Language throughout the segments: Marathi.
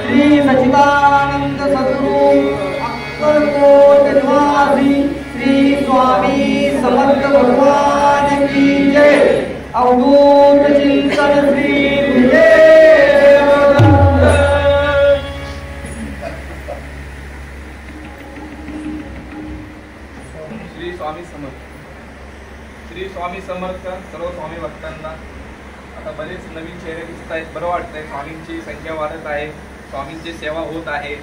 श्री सच्चिदानंद सद्गुरु अक्कलकोट निवासी श्री स्वामी समर्थ भगवान की जय। अवधूत चिंतन श्री गुरुदेव दत्त। श्री स्वामी समर्थ। श्री स्वामी समर्थ सर्व स्वामी भक्तांना। आता बरेच नवीन चेहरे दिसत आहेत, बरं वाटतंय। स्वामींची संख्या वाढत आहे, स्वामींची सेवा होत आहे।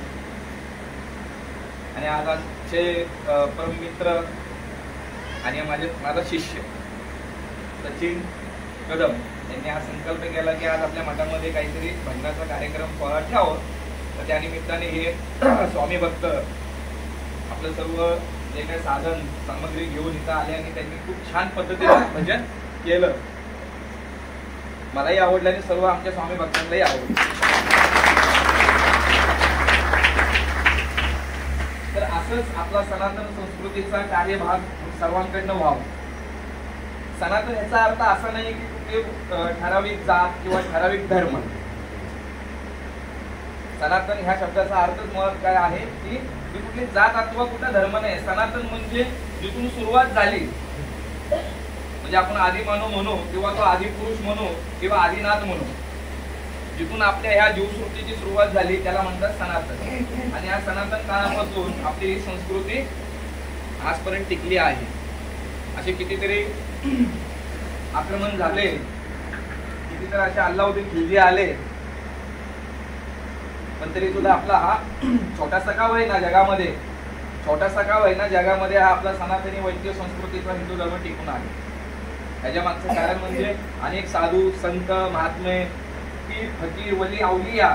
आणि आज आजचे परममित्र आणि माझा शिष्य सचिन कदम यांनी हा संकल्प केला की आज आपल्या मठामध्ये काहीतरी भजनाचा कार्यक्रम सोहळा ठेवावं। तर त्या निमित्ताने हे स्वामी भक्त आपलं सर्व जे काही साधन सामग्री घेऊन इथं आले आणि त्यांनी खूप छान पद्धतीने भजन केलं। मलाही आवडलं आणि सर्व आमच्या स्वामी भक्तांनाही आवडलं। तर असंच आपला सनातन संस्कृतीचा कार्यभाग सर्वांकडनं व्हावा। सनातन याचा अर्थ असा नाही की कुठे ठराविक जात किंवा ठराविक धर्म। सनातन ह्या शब्दाचा अर्थच मुळात काय आहे की कुठली जात अथवा कुठला धर्म नाही। सनातन म्हणजे जिथून सुरुवात झाली, म्हणजे आपण आदिमानव म्हणू किंवा तो आदिपुरुष म्हणू किंवा आदिनाथ म्हणू, जिथून आपल्या ह्या जीवसृष्टीची सुरुवात झाली त्याला म्हणतात सनातन। आणि या सनातन काळापासून आपली ही संस्कृती आजपर्यंत टिकली आहे। असे कितीतरी आक्रमण झाले, कितीतरी असे अल्लाउद्दीन खिलजी आले, पण तरी सुद्धा आपला हा छोटासा गाव आहे ना जगामध्ये, छोटासा गाव आहे ना जगामध्ये हा आपला सनातनी वैद्य संस्कृतीचा हिंदू धर्म टिकून आहे। याच्या मागचं कारण म्हणजे अनेक साधू संत महात्मे पीर फकीर वली अवलिया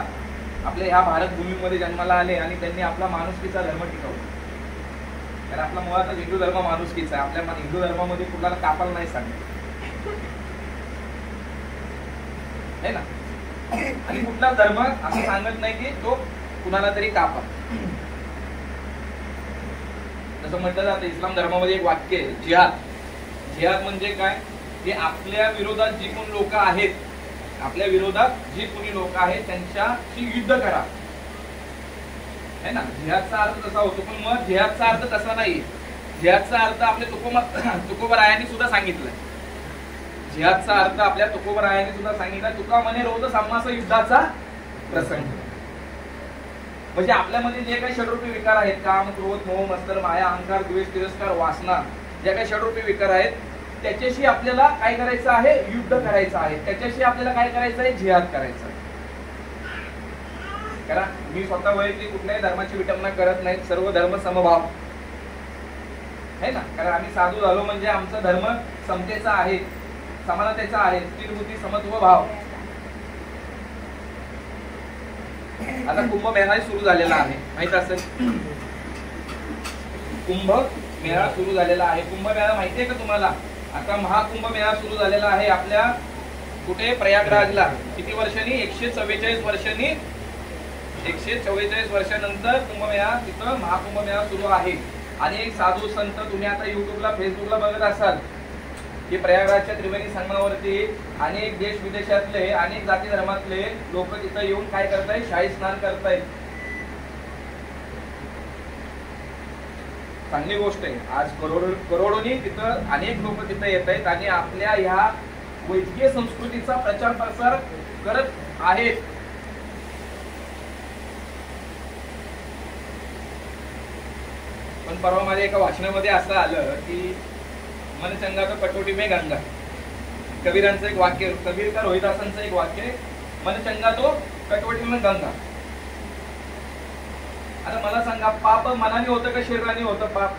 आपल्या ह्या भारत भूमीमध्ये जन्माला आले आणि त्यांनी आपला माणुसकीचा धर्म टिकवला। कारण आपला मुळात हिंदू धर्म माणुसकीचा आहे। आपल्या हिंदू धर्मामध्ये कुणाला कापायला नाही सांगितलं है ना। आणि कुठला धर्म असं सांगत नाही की तो कुणाला तरी कापा। जसं म्हटलं जातं इस्लाम धर्मामध्ये एक वाक्य आहे जिहाद। जिहाद म्हणजे काय की आपल्या विरोधात जी कोणी लोक आहेत, आपल्या विरोधात जी कोणी लोक आहेत त्यांच्याशी युद्ध करा है ना। जिहादचा अर्थ तसा होतो, पण मग जिहादचा अर्थ तसा नाही। जिहादचा अर्थ आपल्या तुकोबरायांनी सुद्धा सांगितलं। जिहादचा अर्थ आपल्या तुकोबरायांनी सुद्धा सांगितलं। तुका म्हणे रोज सामासा युद्धाचा प्रसंग। म्हणजे आपल्यामध्ये जे काही षडरूपी विकार आहेत, काम क्रोध मोह मत्सर माया अहंकार द्वेष तिरस्कार वासना, जे काही षडरूपी विकार आहेत त्याच्याशी आपल्याला काय करायचं आहे, युद्ध करायचं आहे। त्याच्याशी आपल्याला काय करायचं आहे, जिहाद करायचं आहे। कारण मी स्वतः वैयक्तिक कुठल्याही धर्माची विटंबना करत नाही, सर्व धर्म समभाव है ना। कारण आम्ही साधू झालो म्हणजे आमचा धर्म समतेचा आहे, समानतेचा आहे, स्थिर बुद्धी समत्व भाव। आता कुंभमेळा सुरू झालेला आहे, माहित असेल कुंभमेळा सुरू झालेला आहे। कुंभमेळा माहितीये का तुम्हाला? आता महाकुंभमेळा सुरू झालेला आहे आपल्या कुठे, प्रयागराजला। किती वर्षांनी? 144 वर्षांनी, 144 वर्षानंतर कुंभमेळा, तिथं महाकुंभमेळा सुरू आहे। आणि एक साधू संत, तुम्ही आता युट्यूबला फेसबुकला बघत असाल की प्रयागराजच्या त्रिवेणी संगमावरती अनेक देश विदेशातले अनेक जाती धर्मातले लोक तिथं येऊन काय करतायत, शाही स्नान करतायत। चांगली गोष्ट आहे। आज करोडोनी तिथं अनेक लोक तिथं येत आहेत आणि आपल्या ह्या वैदिकीय संस्कृतीचा प्रचार प्रसार करत आहेत। पण परवा माझ्या एका वाचनामध्ये असं आलं की मन चंगा तो कटोटी में गंगा। कबीरांचं एक वाक्य, कबीर का रोहिदासांचं एक वाक्य, मन चंगा तो कटोटी में गंगा। आता मला सांगा, पाप मनाने होतं का शरीराने होतं? पाप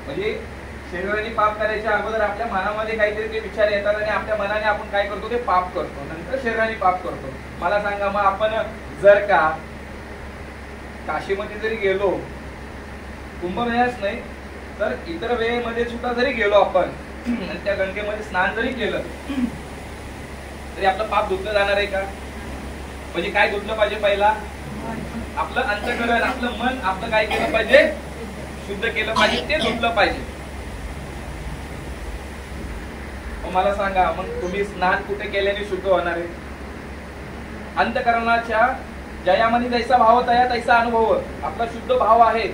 म्हणजे शरीराने पाप करायच्या अगोदर आपल्या मनामध्ये काहीतरी ते विचार येतात आणि आपल्या मनाने आपण काय करतो, ते पाप करतो, नंतर शरीराने पाप करतो। मला सांगा, मग आपण जर का काशीमध्ये जरी गेलो, कुंभमेळ्याच नाही तर इतर वेळेमध्ये सुद्धा जरी गेलो आपण आणि त्या गंगेमध्ये स्नान जरी केलं तरी आपलं पाप धुतलं जाणार आहे का? म्हणजे काय धुतलं पाहिजे? पहिला आपलं अंतःकरण, आपलं मन, आपलं काय केलं पाहिजे, शुद्ध केलं पाहिजे, ते धुतलं पाहिजे। मला सांगा, मग तुम्ही स्नान कुठे केल्याने शुद्ध होणार आहे? अंतकरणाच्या जयामध्ये जैसा भाव तया तैसा अनुभव. आपला शुद्ध भाव आहे,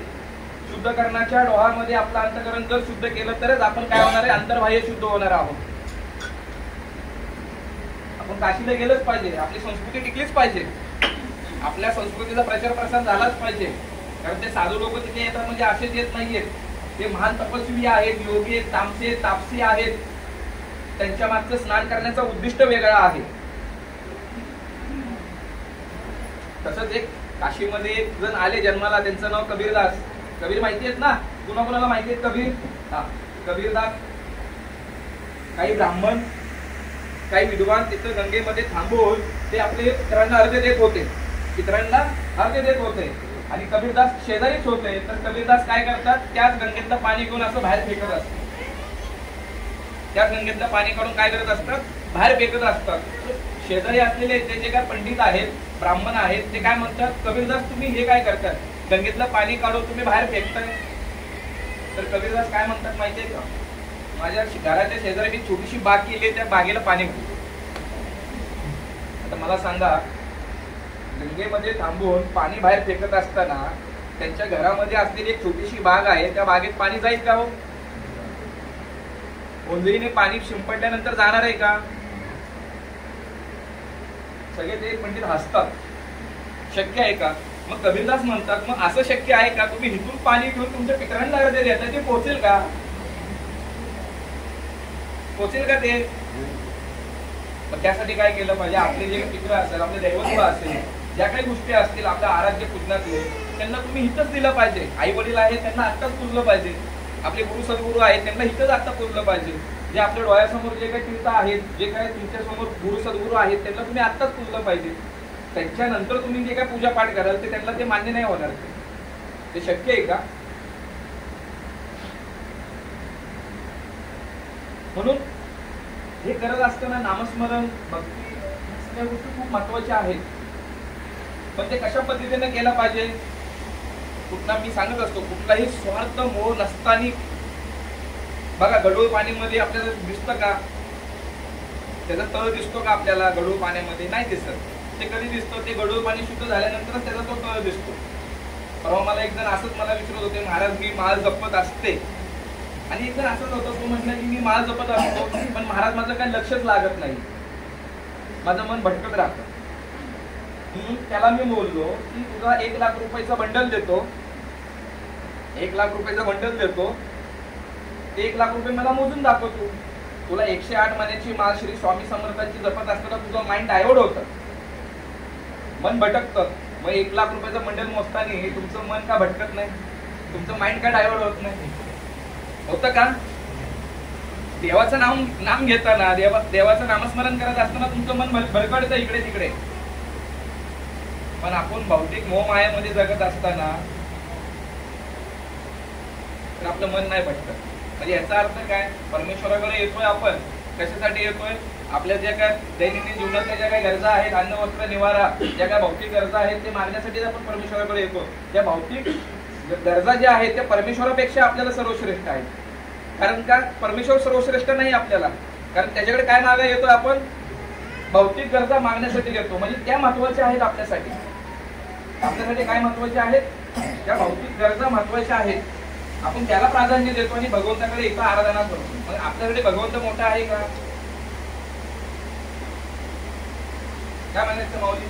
शुद्ध करण्याच्या डोहामध्ये आपलं अंतकरण जर शुद्ध केलं तरच आपण काय होणार आहे, अंतर्बाह्य शुद्ध होणार आहोत. आपण काशीला गेलंच पाहिजे, आपली संस्कृती टिकलीच पाहिजे, आपल्या संस्कृतीचा प्रचार प्रसार झालाच पाहिजे. कारण ते साधू लोक तिथे येतात म्हणजे असेच येत नाहीयेत, ते महान तपस्वी आहेत, योगी आहेत, तामसे तापसी आहेत. त्यांच्या मागचं स्नान करण्याचं उद्दिष्ट वेगळं आहे. तसंच एक काशीमध्ये एक जण आले जन्माला, त्यांचं नाव कबीरदास. कबीर माहिती आहेत ना, कुणाला माहिती आहेत कबीर? हा, कबीरदास. काही ब्राह्मण काही विद्वान तिथं गंगेमध्ये थांबून ते आपले पितरांना अर्घ्य देत होते, पितरांना अर्घ्य देत होते. आणि कबीरदास शेजारीच होते. तर कबीरदास काय करतात, त्याच गंगेतलं पाणी घेऊन असं बाहेर फेकत असतात. त्याच गंगेतलं पाणी काढून काय करत असतात, बाहेर फेकत असतात. शेजारी असलेले ते जे काय पंडित आहेत, ब्राह्मण आहेत, ते काय म्हणतात, कबीरदास तुम्ही हे काय करतात, गंगेतलं पाणी काढून तुम्ही बाहेर फेकताय. तर कबीरदास काय म्हणतात माहितीये का, माझ्या घराच्या शेजारी मी छोटीशी बाग केली, त्या बागेला पाणी घालतो. आता मला सांगा, गंगेमध्ये थांबून पाणी बाहेर फेकत असताना त्यांच्या घरामध्ये असलेली एक छोटीशी बाग आहे, त्या बागेत पाणी जाईल का हो? ओंजळीने पाणी शिंपडल्यानंतर जाणार आहे का? सगळे ते पंडित हसतात. शक्य आहे का? मग कबीरदास म्हणतात, मग असं शक्य आहे का, तुम्ही इथून पाणी घेऊन तुमच्या पितरांना अर्घ्य देता, ते पोचेल का? पोचेल का ते? मग त्यासाठी काय केलं पाहिजे, आपले जे पित्र असेल, आपले दैवत्व असेल, ज्या काही गोष्टी असतील आपल्या आराध्य पूजनातले, त्यांना तुम्ही हितच दिलं पाहिजे. आई वडील आहेत त्यांना आत्ताच पुजलं पाहिजे. आपले गुरु सद्गुरू आहेत त्यांना हितच आता पुजलं पाहिजे. जे आपल्या डोळ्यासमोर जे काही तीर्थ आहेत, जे काही तुमच्या समोर गुरु सद्गुरू आहेत, त्यांना तुम्ही आत्ताच पुजलं पाहिजे. त्यांच्यानंतर तुम्ही जे काही पूजा पाठ कराल ते त्यांना ते मान्य नाही होणार. ते शक्य आहे का? म्हणून हे करत असताना नामस्मरण, भक्ती, सगळ्या गोष्टी खूप महत्वाच्या आहेत. पण ते कशा पद्धतीने केलं पाहिजे? कुठला मी सांगत असतो, कुठलाही स्वार्थ मोह नसताना. बघा, गढूळ पाणीमध्ये आपल्याला दिसतं का, त्याचा तळ दिसतो का आपल्याला? गढूळ पाण्यामध्ये नाही दिसत. ते कधी दिसतं, ते गढूळ पाणी शुद्ध झाल्यानंतर त्याचा तो तळ दिसतो. परवा मला एक जण असंच मला विचारत होते, महाराज मी माळ जपत असते, आणि एक जण असंच होतं, तो म्हटलं की मी माळ जपत असतो पण महाराज माझं काही लक्षच लागत नाही, माझं मन भटकत राहतं. त्याला मी बोललो की तुझा 1 लाख रुपयाचा बंडल देतो, 1 लाख रुपयाचा बंडल देतो, 1 लाख रुपये मला मोजून दाखवतो. तुला 108 महिन्याची माळ श्री स्वामी समर्थांची जपत असताना तुझं माइंड डायव्हर्ट होतं, मन भटकतं. मग 1 लाख रुपयाचा बंडल मोजताना तुमचं मन का भटकत नाही? तुमचं माइंड का डायव्हर्ट होत नाही? होतं का? देवाचं नाम घेताना, देवाचं नामस्मरण करत असताना तुमचं मन भरकटतं इकडे तिकडे. पण आपण भौतिक मोहमायामध्ये जगत असताना तर आपलं मन नाही भटकत. म्हणजे याचा अर्थ काय, परमेश्वराकडे येतोय आपण, कशासाठी येतोय? आपल्या ज्या काय दैनंदिन जीवनातल्या ज्या काही गरजा आहेत, अन्न वस्त्र निवारा, ज्या काही भौतिक गरजा आहेत ते मागण्यासाठी आपण परमेश्वराकडे येतो. त्या भौतिक गरजा ज्या आहेत त्या परमेश्वरापेक्षा आपल्याला सर्वश्रेष्ठ आहेत. कारण का, परमेश्वर सर्वश्रेष्ठ नाही आपल्याला, कारण त्याच्याकडे काय मागायला येतो आपण? भौतिक गरजा मागण्यासाठी येतो. म्हणजे त्या महत्वाच्या आहेत आपल्यासाठी. आपल्यासाठी काय महत्वाचे आहेत? त्या भौतिक गरजा महत्वाच्या आहेत. आपण त्याला प्राधान्य देतो आणि भगवंताकडे येतो, आराधना करतो. मग आपल्याकडे भगवंत मोठा आहे का? काय म्हणायचं माऊली?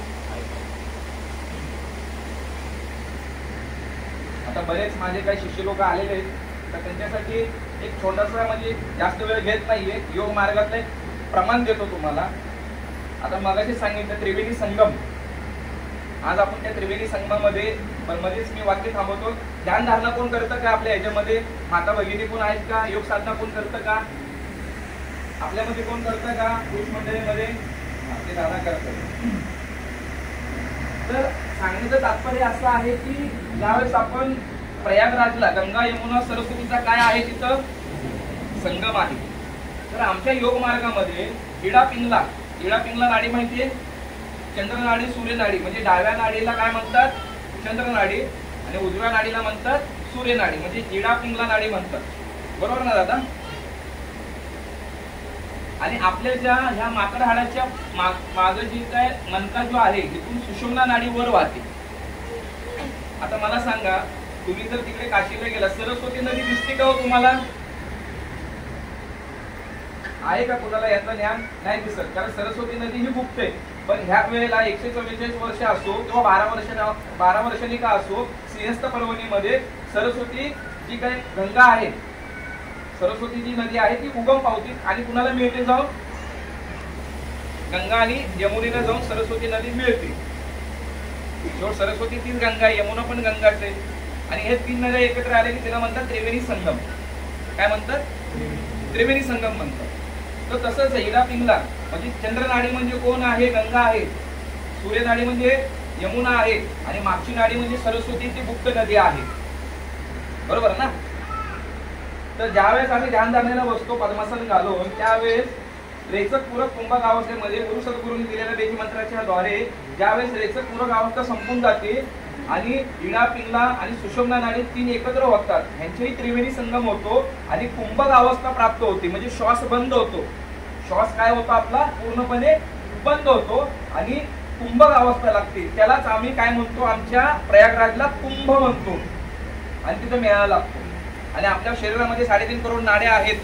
आता बरेच माझे काही शिष्य लोक आलेले आहेत, तर त्यांच्यासाठी एक छोटासा, म्हणजे जास्त वेळ घेत नाहीये, योग मार्गातलं एक प्रमाण देतो तुम्हाला. आता मगाशी सांगितलं त्रिवेणी संगम. आज आपण त्या त्रिवेणी संगमामध्ये मध्येच मी वाक्य थांबवतो. ध्यान धारणा कोण करतं का आपल्या ह्याच्यामध्ये? माता भगिनी कोण आहेत का? योग साधना कोण करतं का आपल्यामध्ये? कोण करतं का पुरुष मंडळीमध्ये? ते दादा करतात. तर सांगण्याचं तात्पर्य असं आहे की ज्यावेळेस आपण प्रयागराजला, गंगा यमुना सरस्वतीचा काय आहे तिथं संगम आहे. तर आमच्या योग मार्गामध्ये इडा पिंगला नाडी माहितीये? चंद्रनाडी, सूर्यनाडी. म्हणजे डाव्या नाडीला काय म्हणतात? चंद्रनाडी, आणि उजव्या नाडीला म्हणतात सूर्यनाडी, म्हणजे इडा पिंगला नाडी म्हणतात. बरोबर ना दादा? आणि आपल्या ज्या ह्या माकड हाडाच्या माग जी काय मनका जो आहे तिथून सुषुम्ना नाडी वर वाहते. आता मला सांगा, तुम्ही जर तिकडे काशीला गेला, सरस्वती नदी दिसते का हो तुम्हाला? आहे का कोणाला याचं ज्ञान? नाही दिसत, कारण सरस्वती नदी ही गुप्त आहे. पण ह्या वेळेला 144 वर्ष असो किंवा 12 वर्षांनी का असो, सिंहस्थ पर्वणीमध्ये सरस्वती जी काही गंगा आहे, सरस्वती जी नदी आहे ती उगम पावती आणि कुणाला मिळते जाऊन? गंगा आणि यमुनेला जाऊन सरस्वती नदी मिळते. सरस्वती तीच गंगा आहे, यमुना पण गंगाच आहे. आणि हे तीन नद्या एकत्र आले की त्याला म्हणतात त्रिवेणी संगम. काय म्हणतात? त्रिवेणी संगम म्हणतात. तर तसंच हिला पिंगला म्हणजे चंद्रनाडी म्हणजे कोण आहे? गंगा आहे. सूर्यनाडी म्हणजे यमुना आहे आणि मागची नाडी म्हणजे सरस्वती, ती गुप्त नदी आहे. बरोबर ना? तर ज्यावेळेस आम्ही ध्यानधारणेला बसतो पद्मासन घालून, त्यावेळेस रेचक पूरक कुंभक अवस्थेमध्ये गुरु सद्गुरूंनी दिलेल्या बेटी मंत्राच्या द्वारे ज्यावेळेस रेचक पूरक अवस्था संपून जाते आणि इडा पिंगला आणि सुषुम्ना नाडी तीन एकत्र होतात, ह्यांचेही त्रिवेणी संगम होतो आणि कुंभक अवस्था प्राप्त होते. म्हणजे श्वास बंद होतो. श्वास काय होतो आपला? पूर्णपणे बंद होतो आणि कुंभक अवस्था लागते. त्यालाच आम्ही काय म्हणतो? आमच्या प्रयागराजला कुंभ म्हणतो आणि तिथं मेळा लागतो. आणि आपल्या शरीरामध्ये 3.5 करोड नाड्या आहेत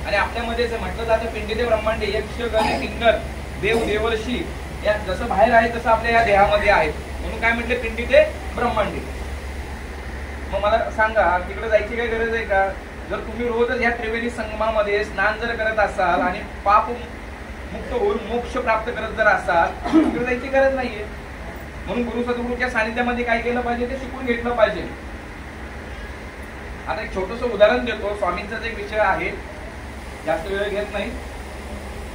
आणि आपल्यामध्ये जे म्हटलं जातं पिंडीते ब्रह्मांडे यक्ष गण किन्नर देव देवर्षी या जसं बाहेर आहे तसं आपल्या या देहामध्ये आहेत, म्हणून काय म्हटले? पिंडीते ब्रह्मांडे. मग मला सांगा, तिकडे जायची काही गरज आहे का? जर तुम्ही रोजच या त्रिवेणी संगमामध्ये स्नान जर करत असाल आणि पाप मुक्त होऊन मोक्ष प्राप्त करत जर असाल, तिकडे जायची गरज नाहीये. म्हणून गुरु सद्गुरूच्या सानिध्यामध्ये काय केलं पाहिजे? ते शिकून घेतलं पाहिजे. आता एक छोटस उदाहरण देतो. स्वामींचाच एक विषय आहे, जास्त वेळ घेत नाही.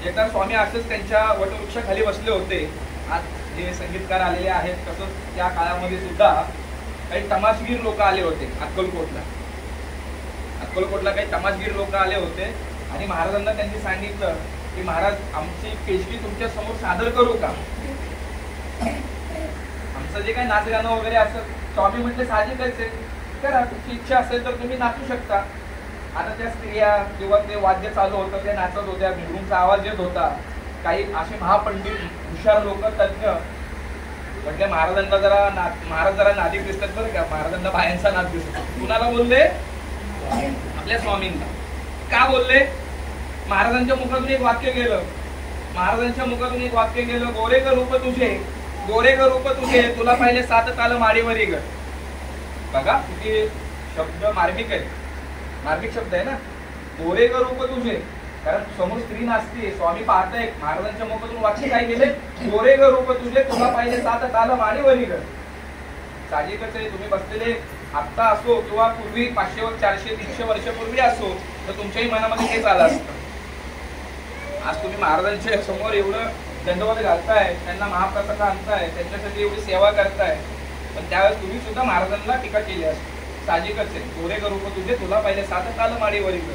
एकदा स्वामी असंच त्यांच्या वटवृक्षाखाली बसले होते. आज जे संगीतकार आलेले आहेत, तसंच त्या काळामध्ये सुद्धा काही तमाशगीर लोक आले होते अक्कलकोटला काही तमाशगीर लोक आले होते आणि महाराजांना त्यांनी सांगितलं की महाराज, आमची पेशगी तुमच्या समोर सादर करू का? आमचं जे काही नाच गाणं वगैरे असं. स्वामी म्हटले साहजिकच आहे, करा, तुमची इच्छा असेल तर तुम्ही नाचू शकता. आता त्या स्त्रिया किंवा ते वाद्य चालू होतं, ते नाचत होत्या, भिडूंचा आवाज येत होता. काही असे महापंडित हुशार लोक, तज्ञ म्हटले महाराजांना महाराज जरा नादी दिसतात बरं का, महाराजांना बायांचा नाद दिसतो. कुणाला बोलले? आपल्या स्वामींना. का बोलले? महाराजांच्या मुखातून एक वाक्य गेलं. गोरे ग रूप तुझे तुला पाहिले 7 ताल माडीवरी ग. बघा किती शब्द मार्मिक आहे, मार्मिक शब्द आहे ना. गोरे ग रूप तुझे, कारण समोर स्त्री नाचते, स्वामी पाहताय. महाराजांच्या मुखातून वाक्य काय गेले? गोरे ग रूप तुझे तुला पाहिले 7 ताल माडीवरी ग. साहजिकच आहे, तुम्ही बसलेले आत्ता असो किंवा पूर्वी 500 400 300 वर्षापूर्वी असो, तर तुमच्याही मनामध्ये हेच आलं असतं. आज तुम्ही महाराजांच्या समोर एवढं दंडवत घालताय, त्यांना महाप्रसाद आणताय, त्यांच्यासाठी एवढी सेवा करताय, पण त्यावेळेस तुम्ही सुद्धा महाराजांना टीका केली असते. साहजिकच आहे. गोरे ग रूप तुझे तुला पाहिले 7 ताल माडीवरी ग.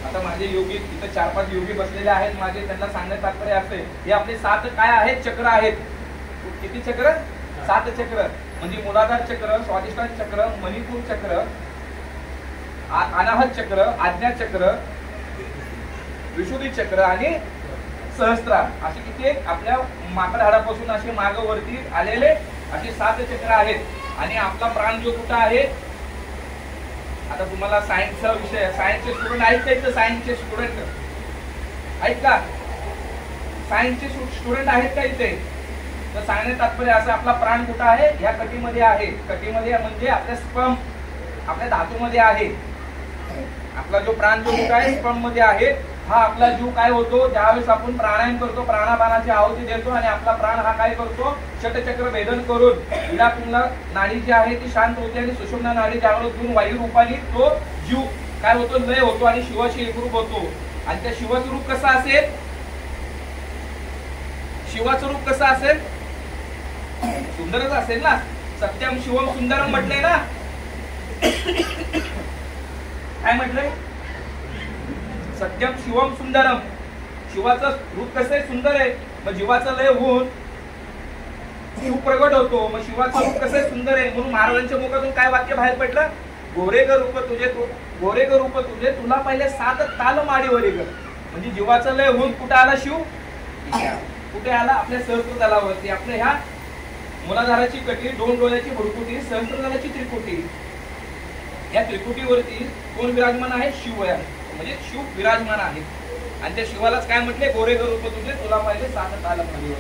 आता माझे योगी इथं 4-5 योगी बसलेले आहेत माझे, त्यांना सांगण्यात तात्पर्य असे, हे आपले 7 काय आहेत? चक्र आहेत. किती चक्र? 7 चक्र. म्हणजे मूलाधार चक्र, स्वाधिष्ठान चक्र, मणिपूर चक्र, अनाहत चक्र, आज्ञा चक्र, विशुद्धी चक्र आणि सहस्त्रार. असे किती आपल्या माकड हाडापासून असे माग वरती आलेले असे 7 चक्र आहेत. आणि आपला प्राण जो कुठं आहे? आता तुम्हाला सायन्सचा विषय, सायन्सचे स्टुडंट आहेत का इथं? सायन्सचे स्टुडंट आहेत का? सायन्सचे स्टुडंट आहेत का इथे? तर सांगण्यात तात्पर्य असं, आपला प्राण कुठं आहे? या कटीमध्ये आहे. कटीमध्ये म्हणजे आपल्या स्पर्म, आपल्या धातूमध्ये आहे. आपला जो प्राण जो कुठं आहे? स्पर्म मध्ये आहे. हा आपला जीव काय होतो? ज्यावेळेस आपण प्राणायाम करतो, प्राणापानाची आहुती देतो आणि आपला प्राण हा काय करतो? षटचक्र भेदन करून इडा पिंगला नाडी जी आहे ती शांत होते आणि सुषुम्ना नाडी जागृत होऊन वायू रूपाने तो जीव काय होतो? लय होतो आणि शिवाशी एकरूप होतो. आणि त्या शिवाचं रूप कसं असेल? शिवाचं रूप कसं असेल? सुंदरच असेल ना. सत्यम शिवम सुंदरम म्हटलंय ना. काय म्हटलंय? सत्यम शिवम सुंदरम. शिवाचं रूप कसं आहे? सुंदर आहे. मग जीवाचं लय होऊन शिव प्रगट होतो. मग शिवाचं रूप कसं आहे? सुंदर आहे. म्हणून महाराजांच्या मुखातून काय वाक्य बाहेर पडलं? गोरे ग रूप तुझे तुला पहिले 7 ताल माडीवरी ग. म्हणजे जीवाचं लय होऊन कुठे आला शिव? कुठे आला? आपल्या सहस्त्रदलावरती. आपल्या ह्या मुलाधाराची कटी, 2 डोळ्याची भुरकुटी, सहस्त्रदलाची त्रिकुटी, या त्रिकुटीवरती कोण विराजमान आहे? शिव आहे. म्हणजे शिव विराजमान आहे. आणि त्या शिवालाच काय म्हटले? गोरे रूप तुझे तुला पाहिजे सात ताल मध्ये.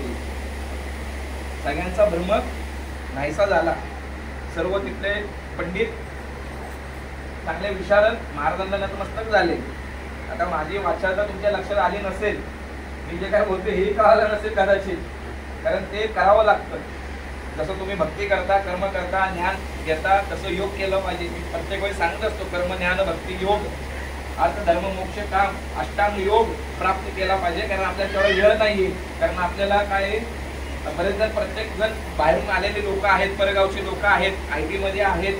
सगळ्यांचा भ्रम नाहीसा झाला. सर्व तिथले पंडित, चांगले विशारद महाराजांना नतमस्तक झाले. आता माझी वाचारता तुमच्या लक्षात आली नसेल, मी जे काय बोलते हे कळालं नसेल कदाचित, कारण ते करावं लागतं. जसं तुम्ही भक्ती करता, कर्म करता, ज्ञान घेता, तसं योग केलं पाहिजे. मी प्रत्येक वेळी सांगत असतो, कर्म ज्ञान भक्ती योग अर्थ धर्म मोक्ष काम अष्टांग योग प्राप्त केला पाहिजे. कारण आपल्याला तेवढा वेळ नाहीये. कारण आपल्याला काय बरेच जण, प्रत्येक जण बाहेरून आलेले लोक आहेत, परगावचे लोक आहेत, IT मध्ये आहेत,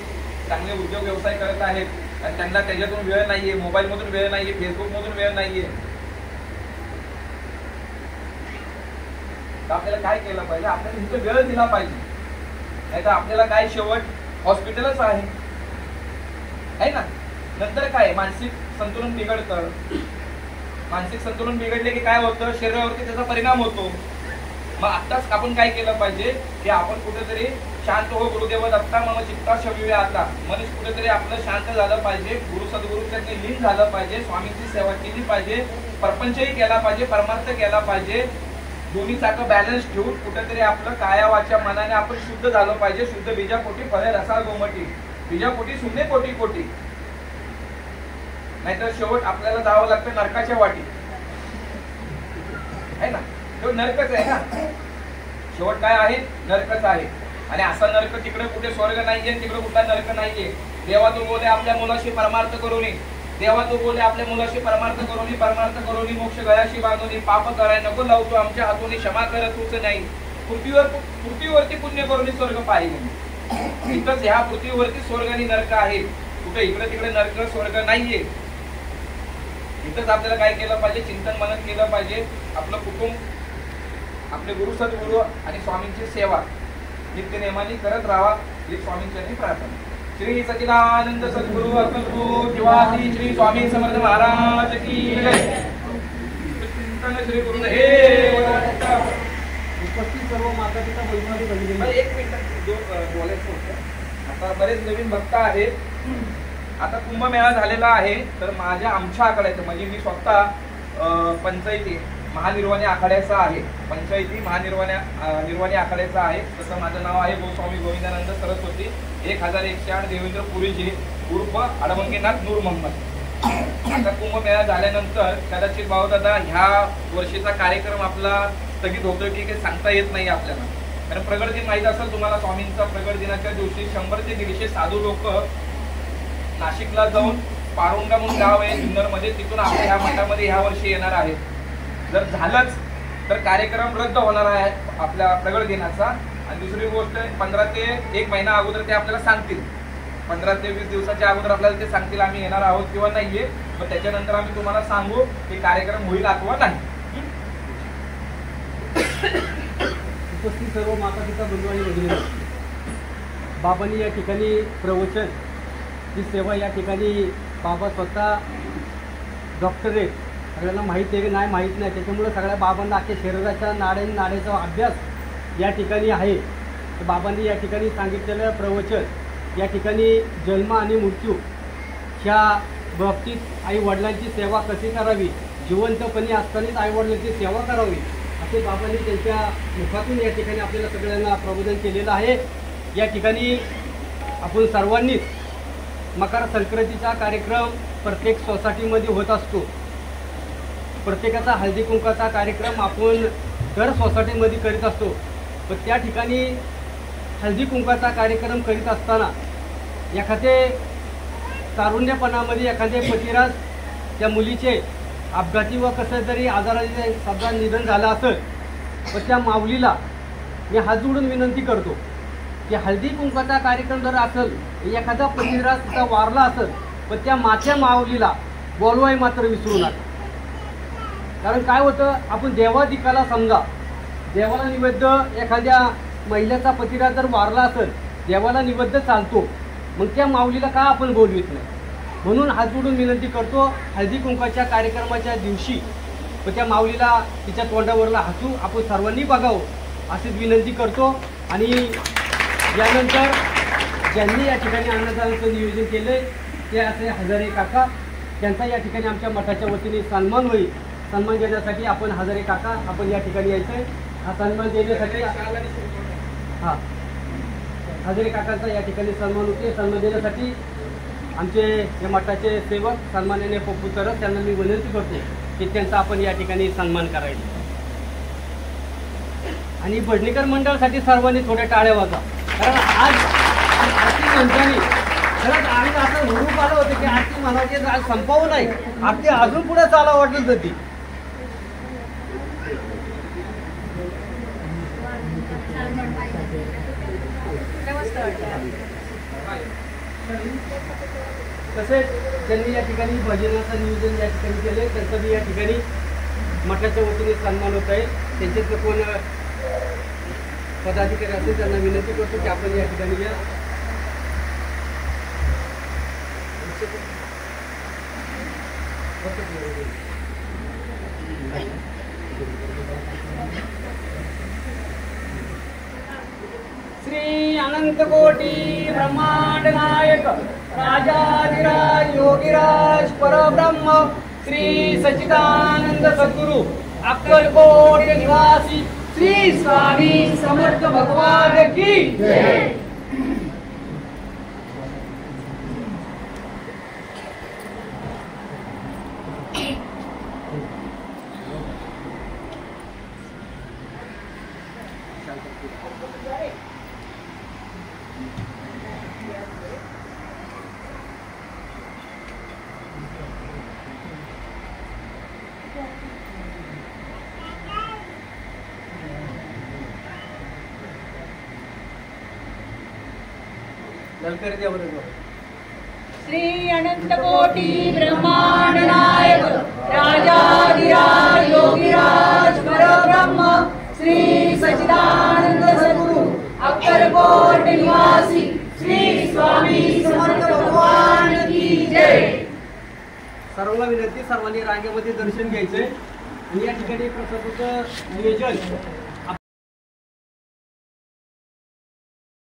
चांगले उद्योग व्यवसाय करत आहेत, आणि त्यांना त्याच्यातून वेळ नाहीये, मोबाईल मधून वेळ नाहीये, फेसबुक मधून वेळ नाहीये. तर आपल्याला काय केलं पाहिजे? आपल्याला इथे वेळ दिला पाहिजे. नाही तर आपल्याला काय शेवट हॉस्पिटलच आहे ना. नंतर काय? मानसिक संतुलन बिघडतं. मानसिक संतुलन बिघडले की काय होतं? शरीरावरती त्याचा परिणाम होतो. मग आत्ताच आपण काय केलं पाहिजे की आपण कुठेतरी शांत हो. गुरुदेव दत्ता मम चित्ता शविवे आता. मनुष्य कुठेतरी आपलं शांत झालं पाहिजे, गुरु सद्गुरूच्या लीन झालं पाहिजे, स्वामींची सेवा केली पाहिजे, परपंचही केला पाहिजे, परमार्थ केला पाहिजे. दोन्ही चाकं बॅलन्स ठेवून कुठेतरी आपलं काया वाच्या मनाने आपण शुद्ध झालं पाहिजे. शुद्ध बीजापोटी फळे रसा गोमटी, बीजापोटी शून्य कोटी कोटी. नाहीतर शेवट आपल्याला जावं लागतं नरकाच्या वाटी, आहे ना. तो नरकच आहे ना. शेवट काय आहे? नरकच आहे. आणि असा नरक तिकडे कुठे स्वर्ग नाहीये, तिकडे कुठला नरक नाहीये. देवा तू बोले आपल्या मुलाशी परमार्थ करूनी, देवा तू बोले आपल्या मुलाशी परमार्थ करूनी मोक्ष गळ्याशी बांधूनी, पाप कराय नको लावतो आमच्या हातून, क्षमा कर तूच नाही. पृथ्वीवरती पुण्य करून स्वर्ग पाहिजे. इथंच ह्या पृथ्वीवरती स्वर्ग आणि नरक आहे. कुठे इकडे तिकडे नरक स्वर्ग नाहीये. इथंच आपल्याला काय केलं पाहिजे? चिंतन मनन केलं पाहिजे. आपलं कुटुंब, आपले गुरु सद्गुरू आणि स्वामींची सेवा नित्य नेमाने करत राहा ही स्वामींची प्रार्थना. श्री सच्चिदानंद सद्गुरु अकलगुरु शिवाजी श्री स्वामी समर्थ महाराज की जय. चिंतन श्री गुरुदेव दत्त. उपस्थित सर्व माता पिता बहिणी भगिनी, एक मिनिट बोलायचं होतं. आता बरेच नवीन भक्त आहेत. आता कुंभमेळा झालेला आहे, तर आमच्या आखाड्याचं म्हणजे मी स्वतः पंचायती महानिर्वाणी आखाड्याचा आहे. पंचायती निर्वाणी आखाड्याचा आहे. तसं माझं नाव आहे गोस्वामी गोविंदानंद सरस्वती 100108 देवेंद्र पुरीजी उर्फ अडवंगीनाथ नूर मोहम्मद. आता कुंभमेळा झाल्यानंतर कदाचित भाऊदादा ह्या वर्षीचा कार्यक्रम आपला स्थगित होतोय की काही सांगता येत नाही आपल्याला. कारण प्रगट दिन माहित असेल तुम्हाला. स्वामींचा प्रगट दिनाच्या दिवशी 100 ते 150 साधू लोक नाशिकला जाऊन पारुंगा म्हणून गाव आहे जुन्नरमध्ये, तिथून आपल्या ह्या मठामध्ये ह्या वर्षी येणार आहेत. जर झालंच तर कार्यक्रम रद्द होणार आहे आपल्या प्रगट दिनाचा. आणि दुसरी गोष्ट 15 ते 1 महिना अगोदर ते आपल्याला सांगतील. 15 ते 20 दिवसाच्या अगोदर आपल्याला ते सांगतील आम्ही येणार आहोत किंवा नाहीये. मग त्याच्यानंतर आम्ही तुम्हाला सांगू की कार्यक्रम होईल अथवा नाही. उपस्थित सर्व माता पिता बंधू आणि भगिनी, बाबांनी या ठिकाणी प्रवचन ही सेवा या ठिकाणी बाबा स्वतः डॉक्टर आहेत. सगळ्यांना माहीत आहे की नाही माहीत नाही, त्याच्यामुळे सगळ्या बाबांना अख्ख्या शरीराच्या नाड्याचा अभ्यास या ठिकाणी आहे. तर बाबांनी या ठिकाणी सांगितलेलं प्रवचन या ठिकाणी जन्म आणि मृत्यू ह्या बाबतीत आई वडिलांची सेवा कशी करावी, जिवंतपणी असतानाच आई वडिलांची सेवा करावी असे बाबांनी त्यांच्या मुखातून या ठिकाणी आपल्याला सगळ्यांना प्रबोधन केलेलं आहे. या ठिकाणी आपण सर्वांनीच मकर संक्रांतीचा कार्यक्रम प्रत्येक सोसायटीमध्ये होत असतो. प्रत्येकाचा हळदी कुंकाचा कार्यक्रम आपण दर सोसायटीमध्ये करीत असतो. पण त्या ठिकाणी हळदी कुंकाचा कार्यक्रम करीत असताना एखादे तारुण्यपणामध्ये एखादे पतिराज त्या मुलीचे अपघाती व कसं तरी आजाराचे समजा निधन झालं असेल, तर त्या माऊलीला मी हात जोडून विनंती करतो की हळदी कुंकाचा कार्यक्रम जर असेल, एखादा पतिराज तिचा वारला असेल, पण त्या माच्या माऊलीला बोलवाय मात्र विसरू नका. कारण काय होतं, आपण देवाधिकाला समजा देवाला निवेद्य एखाद्या महिलेचा पतिराज जर वारला असेल, देवाला निवेद्य चालतो, मग त्या माऊलीला का आपण बोलवित नाही. म्हणून हात जोडून विनंती करतो, हळदी कुंकाच्या कार्यक्रमाच्या दिवशी व त्या माऊलीला तिच्या तोंडावरला हसू आपण सर्वांनी बघावं अशीच विनंती करतो. आणि यानंतर ज्यांनी या ठिकाणी अन्नदानाचं नियोजन केलंय ते असे हजारे काका, त्यांचा या ठिकाणी आमच्या मठाच्या वतीने सन्मान होईल. सन्मान देण्यासाठी आपण हजारे काका आपण या ठिकाणी यायचंय. हा सन्मान देण्यासाठी हा हजारे काकांचा या ठिकाणी सन्मान होते. सन्मान देण्यासाठी आमचे या मठाचे सेवक सन्माननीय पप्पू तरस त्यांना मी विनंती करतो की त्यांचा आपण या ठिकाणी सन्मान करायचा. आणि भजनीकर मंडळासाठी सर्वांनी थोड्या टाळ्या वाजा, कारण आज आरती मंचाने खरंच आम्ही असं हुरूप आलं होतं की आरती म्हणायची आज संपावं नाही, आरती अजून पुढे चाला वाटत होती. तसेच ज्यांनी या ठिकाणी भजनाचं नियोजन या ठिकाणी केले त्यांचं बी या ठिकाणी मठाच्या वतीने सन्मान होत आहे. त्यांच्यातलं कोण पदाधिकारी असेल त्यांना विनंती करतो की आपण या ठिकाणी या. श्री अनंत कोटी ब्रह्मांड नायक राजाधिराज योगीराज परब्रह्म श्री सच्चिदानंद सद्गुरु अक्कलकोट निवासी श्री स्वामी समर्थ भगवान की जय. श्री अनंत कोटी ब्रह्मांड नायक राजाधिराज योगीराज परब्रह्म श्री सच्चिदानंद सद्गुरु अक्कलकोट निवासी श्री स्वामी समर्थ भगवान की जय. सर्वांना विनंती, सर्वांनी रांगेमध्ये दर्शन घ्यायचंय. आणि या ठिकाणी प्रसादाचं नियोजन